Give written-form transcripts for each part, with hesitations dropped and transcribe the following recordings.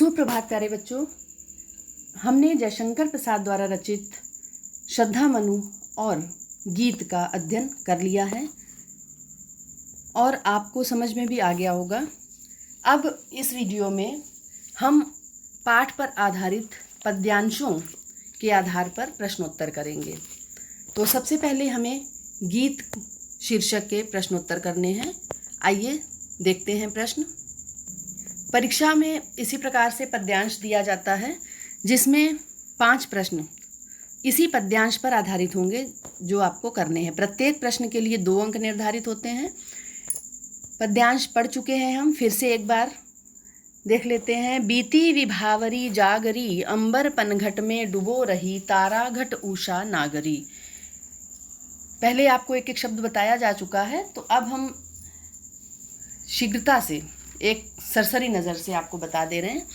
सुप्रभात प्यारे बच्चों। हमने जयशंकर प्रसाद द्वारा रचित श्रद्धा मनु और गीत का अध्ययन कर लिया है और आपको समझ में भी आ गया होगा। अब इस वीडियो में हम पाठ पर आधारित पद्यांशों के आधार पर प्रश्नोत्तर करेंगे। तो सबसे पहले हमें गीत शीर्षक के प्रश्नोत्तर करने हैं। आइए देखते हैं प्रश्न। परीक्षा में इसी प्रकार से पद्यांश दिया जाता है जिसमें 5 प्रश्न इसी पद्यांश पर आधारित होंगे जो आपको करने हैं। प्रत्येक प्रश्न के लिए 2 अंक निर्धारित होते हैं। पद्यांश पढ़ चुके हैं हम, फिर से एक बार देख लेते हैं। बीती विभावरी जागरी, अंबर पनघट में डुबो रही, तारा घट उषा नागरी। पहले आपको एक एक शब्द बताया जा चुका है, तो अब हम शीघ्रता से एक सरसरी नज़र से आपको बता दे रहे हैं।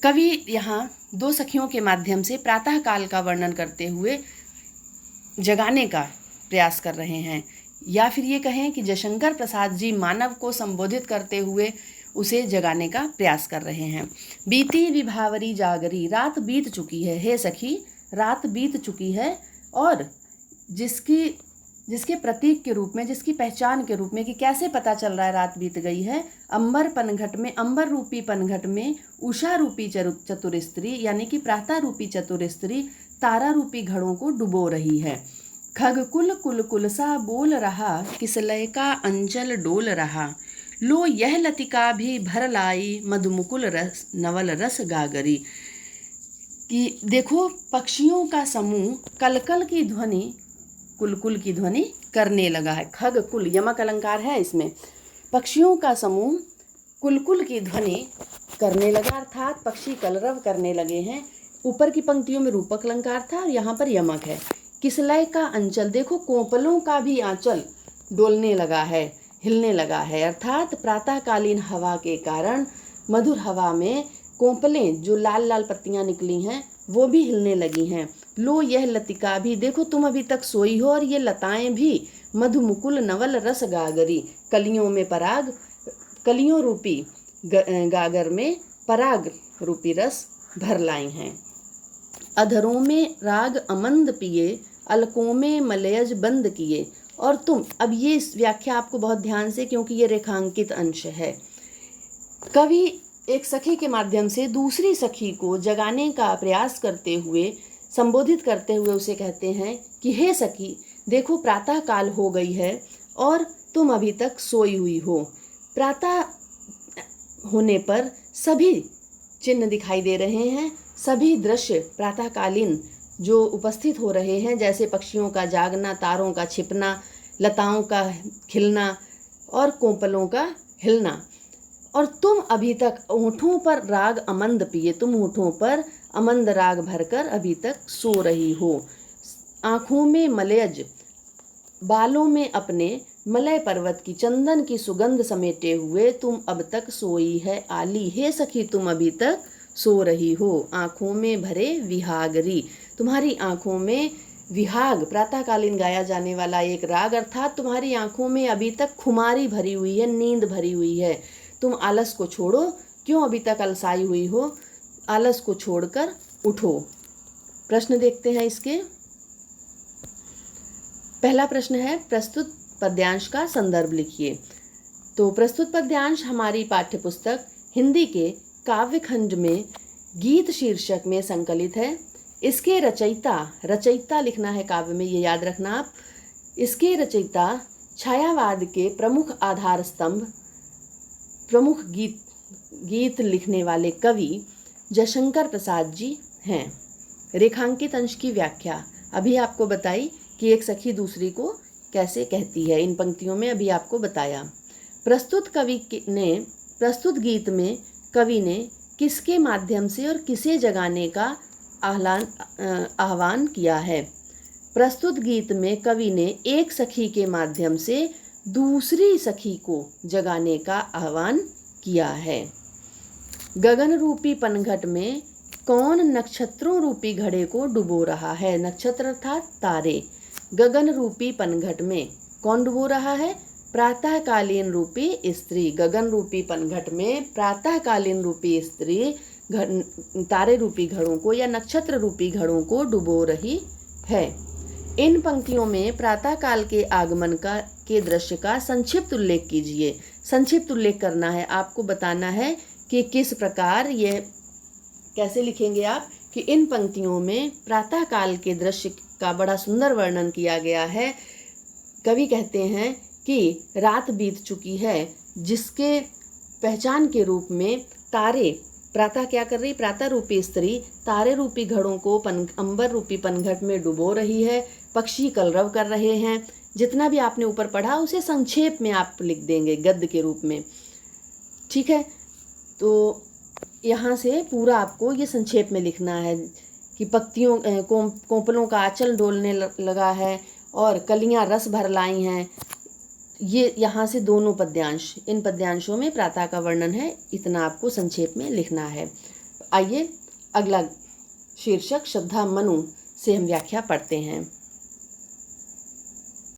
कवि यहाँ 2 सखियों के माध्यम से प्रातः काल का वर्णन करते हुए जगाने का प्रयास कर रहे हैं, या फिर ये कहें कि जयशंकर प्रसाद जी मानव को संबोधित करते हुए उसे जगाने का प्रयास कर रहे हैं। बीती विभावरी जागरी, रात बीत चुकी है। हे सखी, रात बीत चुकी है और जिसके प्रतीक के रूप में, जिसकी पहचान के रूप में कि कैसे पता चल रहा है रात बीत गई है। अंबर पनघट में, अंबर रूपी पनघट में उषा रूपी चतुर स्त्री यानी कि प्रातः रूपी चतुर स्त्री तारा रूपी घड़ों को डुबो रही है। खग कुल कुल कुल सा बोल रहा, किसलय का अंचल डोल रहा, लो यह लतिका भी भर लाई, मधुमुकुल रस नवल रस गागरी। कि देखो पक्षियों का समूह कलकल की ध्वनि, कुलकुल की ध्वनि करने लगा है। खग कुल यमक अलंकार है इसमें। पक्षियों का समूह कुलकुल की ध्वनि करने लगा, अर्थात पक्षी कलरव करने लगे हैं। ऊपर की पंक्तियों में रूपक अलंकार था और यहाँ पर यमक है। किसलय का अंचल, देखो कोंपलों का भी आंचल डोलने लगा है, हिलने लगा है, अर्थात प्रातःकालीन हवा के कारण मधुर हवा में कोंपलें जो लाल लाल पत्तियां निकली हैं वो भी हिलने लगी हैं। लो यह लतिका भी, देखो तुम अभी तक सोई हो और ये लताएं भी मधुमुकुल नवल रस गागरी, कलियों में पराग, कलियों रूपी गागर में पराग रूपी रस भर लाई हैं। अधरों में राग अमंद पिए, अलकों में मलयज बंद किए। और तुम, अब ये व्याख्या आपको बहुत ध्यान से, क्योंकि ये रेखांकित अंश है। कवि एक सखी के माध्यम से दूसरी सखी को जगाने का प्रयास करते हुए, संबोधित करते हुए उसे कहते हैं कि हे सखी, देखो प्रातः काल हो गई है और तुम अभी तक सोई हुई हो। प्रातः होने पर सभी चिन्ह दिखाई दे रहे हैं, सभी दृश्य प्रातःकालीन जो उपस्थित हो रहे हैं, जैसे पक्षियों का जागना, तारों का छिपना, लताओं का खिलना और कोंपलों का हिलना। और तुम अभी तक होठों पर राग अमंद पिए, तुम होठों पर अमंद राग भरकर अभी तक सो रही हो। आँखों में मलयज, बालों में अपने मलय पर्वत की चंदन की सुगंध समेटे हुए तुम अब तक सोई है आली। हे सखी, तुम अभी तक सो रही हो। आँखों में भरे विहागरी, तुम्हारी आँखों में विहाग, प्रातःकालीन गाया जाने वाला एक राग, अर्थात तुम्हारी आँखों में अभी तक खुमारी भरी हुई है, नींद भरी हुई है। तुम आलस को छोड़ो, क्यों अभी तक अलसाई हुई हो, आलस को छोड़कर उठो। प्रश्न देखते हैं इसके। पहला प्रश्न है, प्रस्तुत पद्यांश का संदर्भ लिखिए। तो प्रस्तुत पद्यांश हमारी पाठ्यपुस्तक हिंदी के काव्य खंड में गीत शीर्षक में संकलित है। इसके रचयिता लिखना है काव्य में, ये याद रखना आप। इसके रचयिता छायावाद के प्रमुख आधार स्तंभ, प्रमुख गीत लिखने वाले कवि जयशंकर प्रसाद जी हैं। रेखांकित अंश की व्याख्या अभी आपको बताई कि एक सखी दूसरी को कैसे कहती है, इन पंक्तियों में अभी आपको बताया। प्रस्तुत गीत में कवि ने किसके माध्यम से और किसे जगाने का आह्वान किया है। प्रस्तुत गीत में कवि ने एक सखी के माध्यम से दूसरी सखी को जगाने का आह्वान किया है। गगन रूपी पनघट में कौन नक्षत्रों रूपी घड़े को डुबो रहा है। नक्षत्र अर्थात तारे। गगन रूपी पनघट में कौन डुबो रहा है, प्रातःकालीन रूपी स्त्री, गगन रूपी पनघट में प्रातःकालीन रूपी स्त्री तारे रूपी घड़ों को या नक्षत्र रूपी घड़ों को डुबो रही है। इन पंक्तियों में प्रातःकाल के आगमन के दृश्य का संक्षिप्त उल्लेख कीजिए। संक्षिप्त उल्लेख करना है, आपको बताना है कि किस प्रकार यह कैसे लिखेंगे आप कि इन पंक्तियों में प्रातःकाल के दृश्य का बड़ा सुंदर वर्णन किया गया है। कवि कहते हैं कि रात बीत चुकी है, जिसके पहचान के रूप में तारे, प्रातः क्या कर रही, प्रातः रूपी स्त्री तारे रूपी घड़ों को अंबर रूपी पनघट में डुबो रही है, पक्षी कलरव कर रहे हैं। जितना भी आपने ऊपर पढ़ा उसे संक्षेप में आप लिख देंगे गद्य के रूप में, ठीक है। तो यहाँ से पूरा आपको ये संक्षेप में लिखना है कि पत्तियों कोंपलों का आंचल डोलने लगा है और कलियाँ रस भर लाई हैं। ये यहाँ से दोनों पद्यांश, इन पद्यांशों में प्रातः का वर्णन है, इतना आपको संक्षेप में लिखना है। आइए अगला शीर्षक श्रद्धा मनु से हम व्याख्या पढ़ते हैं।